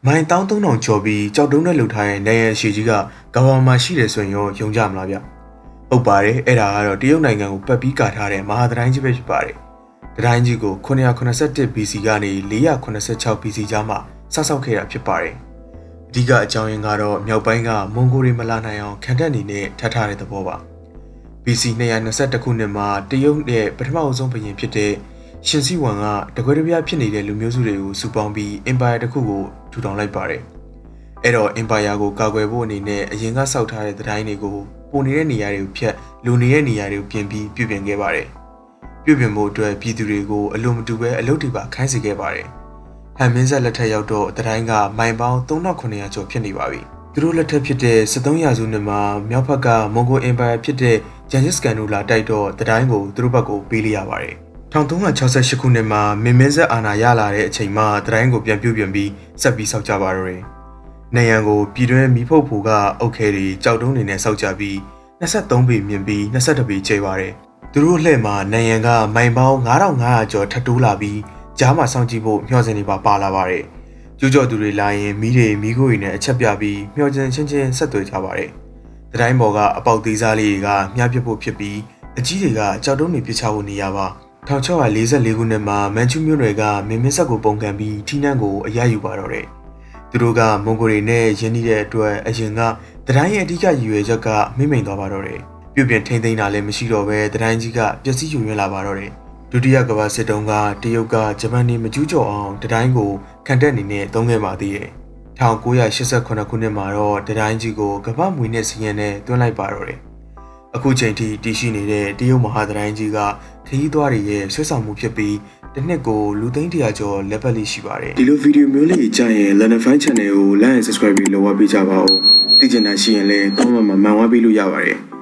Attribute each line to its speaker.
Speaker 1: မိုင်1300ကျော်ပြီးကြောက်တုံးနဲ့လှုပ်ထားတဲ့နေရရှိကြီးကကဘာမှာရှိတယ်ဆိုရင်ရောယုံကြမလားဗျဟုတ်ပါတယ်အဲ့ဒါကတော့တရုတ်နိုင်ငံကိုပတ်ပြီးကာထားတဲ့မဟာတိုင်းကြီးပဲဖြစ်ပါတယ်တိုင်းကြီးကို981 BC ကနေ486 BC ကြားမှာစဆောက်ခဲ့တာဖြစ်ပါတယ်အဓိကအကြောင်းရင်းကတော့မြောက်ပိုင်းကမွန်ဂိုတွေမလာနိုင်အောင်ခံတပ်အနေနဲ့ထပ်ထားတဲ့သဘောပါ BC 221ခုနှစ်မှာတရုတ်ရဲ့ပထမဆုံးဘုရင်ဖြစ်တဲ့ရှင်စီဝမ်ကတကွဲတပြားဖြစ်နေတဲ့လူမျိုးစုတွေကိုစုပေါင်းပြီး Empire တစ်ခုကိုထူထောင်လိုက်ပါတယ်။အဲ့တော့ Empire ကိုကာကွယ်ဖို့အနေနဲ့အရင်ကစောက်ထားတဲ့တိုင်းတွေကိုပုံနေတဲ့နေရာတွေကိုဖျက်လူနေတဲ့နေရာတွေကိုပြင်ပြီးပြုပြင်ခဲ့ပါတယ်။ပြုပြင်ဖို့အတွက်ပြည်သူတွေကိုအလိုမတူပဲအလုပ်တွေပါခိုင်းစေခဲ့ပါတယ်။ဟန်မင်းဆက်လက်ထက်ရောက်တော့တိုင်းကမိုင်ပေါင်း3900ကျော်ဖြစ်နေပါပြီ။သူတို့လက်ထက်ဖြစ်တဲ့73ရာစုနှစ်မှာမြောက်ဘက်ကမွန်ဂို Empire ဖြစ်တဲ့ဂျန်ဂျစ်ကန်တို့လာတိုက်တော့တိုင်းကိုသူတို့ဘက်ကိုပေးလိုက်ရပါတယ်1368ခုနှစ်မှာမင်းမင်းဆက်အာဏာရလာတဲ့အချိန်မှာတိုင်းကိုပြန်ပြုပြင်ပြီးဆက်ပြီးစောက်ကြပါတော့တယ်။နေရန်ကိုပြည်တွင်းမီးဖုတ်ဖို့ကအုတ်ခဲတွေကြောက်တုံးတွေနဲ့စောက်ကြပြီး23ပေမြင့်ပြီး22ပေကျယ်ပါတယ်။သူတို့လှည့်မှာနေရန်ကမိုင်ပေါင်း9500ကျော်ထပ်တိုးလာပြီးကြားမှာစောင့်ကြည့်ဖို့မျှော်စင်တွေပါလာပါတယ်။ကျူးကျော်သူတွေလာရင်မီးခိုးတွေနဲ့အချက်ပြပြီးမျှော်စင်ချင်းဆက်သွယ်ကြပါတယ်။တိုင်းပေါ်ကအပေါက်သေးစားလေးတွေကမြားပြဖို့ဖြစ်ပြီးအကြီးတွေကကြောက်တုံးတွေပြစ်ချဖို့နေရပါ1644ခုနှစ်မှာမန်ချူမြို့တွေကမင်းမင်းဆက်ကိုပုံကန်ပြီးထီးနှန်းကိုအရယူပါတော့တယ်။သူတို့ကမွန်ဂိုတွေနဲ့ရင်းနှီးတဲ့အတွက်အရင်ကတိုင်းရဲ့အဓိကရည်ရွယ်ချက်ကမိမ့်သွားပါတော့တယ်။ပြုပြင်ထိန်းသိမ်းတာလည်းမရှိတော့ပဲတိုင်းကြီးကပျက်စီးယူရင်းလာပါတော့တယ်။ဒုတိယကမ္ဘာစစ်တုန်းကတရုတ်ကဂျပန်နေမကျူးကျော်အောင်တိုင်းကိုခံတပ်အနေနဲ့သုံးခဲ့ပါသေးတယ်။1988ခုနှစ်မှာတော့တိုင်းကြီးကိုကမ္ဘာမွေနဲ့စီးရင်နဲ့တွန်းလိုက်ပါတော့တယ်။အခုချိန်ထိတည်ရှိနေတဲ့တရုတ်မဟာတိုင်းကြီးကခရီးသွားတွေရဲ့ဆွဲဆောင်မှုဖြစ်ပြီးတစ်နှစ်ကိုလူသိန်း100ကျော်လက်ပတ်လေးရှိပါတယ်ဒီလိုဗီဒီယိုမျိုးလေးကြရင် Lenify Channel ကို like and subscribe ပြီးလုပ်ဝပေးကြပါဦးသိချင်တာရှိရင်လည်း comment မှာမှန်ဝပေးလို့ရပါတယ်